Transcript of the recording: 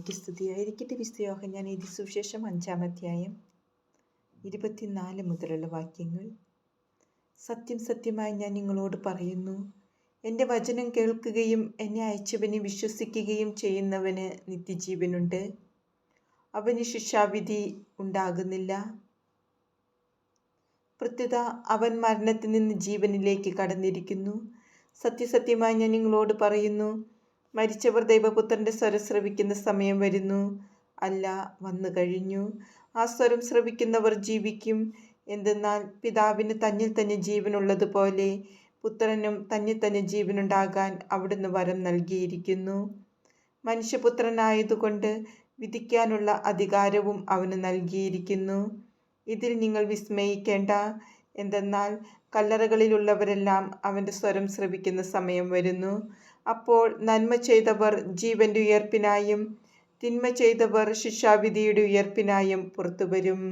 മിശിഹായ്ക്ക് സ്തുതിയായിരിക്കട്ടെ. വിശുദ്ധ യോഹന്നാൻ എഴുതിയ സുവിശേഷം 5-ാം അധ്യായം 24 മുതലുള്ള വാക്യങ്ങൾ. സത്യം സത്യമായി ഞാൻ നിങ്ങളോട് പറയുന്നു, എൻ്റെ വചനം കേൾക്കുകയും എന്നെ അയച്ചവനെ വിശ്വസിക്കുകയും ചെയ്യുന്നവന് നിത്യജീവനുണ്ട്. അവന് ശിക്ഷാവിധി ഉണ്ടാകുന്നില്ല. പ്രത്യുത അവൻ മരണത്തിൽ നിന്ന് ജീവനിലേക്ക് കടന്നിരിക്കുന്നു. സത്യസത്യമായി ഞാൻ നിങ്ങളോട് പറയുന്നു, മരിച്ചവർ ദൈവപുത്രൻ്റെ സ്വരം ശ്രവിക്കുന്ന സമയം വരുന്നു, അല്ല വന്നു കഴിഞ്ഞു. ആ സ്വരം ശ്രവിക്കുന്നവർ ജീവിക്കും. എന്തെന്നാൽ പിതാവിന് തന്നിൽ തന്നെ ജീവനുള്ളതുപോലെ പുത്രനും തന്നിൽ തന്നെ ജീവനുണ്ടാകാൻ അവിടുന്ന് വരം നൽകിയിരിക്കുന്നു. മനുഷ്യപുത്രനായതുകൊണ്ട് വിധിക്കാനുള്ള അധികാരവും അവന് നൽകിയിരിക്കുന്നു. ഇതിൽ നിങ്ങൾ വിസ്മയിക്കേണ്ട. എന്തെന്നാൽ കല്ലറകളിലുള്ളവരെല്ലാം അവൻ്റെ സ്വരം ശ്രവിക്കുന്ന സമയം വരുന്നു. അപ്പോൾ നന്മ ചെയ്തവർ ജീവൻ്റെ ഉയർപ്പിനായും തിന്മ ചെയ്തവർ ശിക്ഷാവിധിയുടെ ഉയർപ്പിനായും പുറത്തുവരും.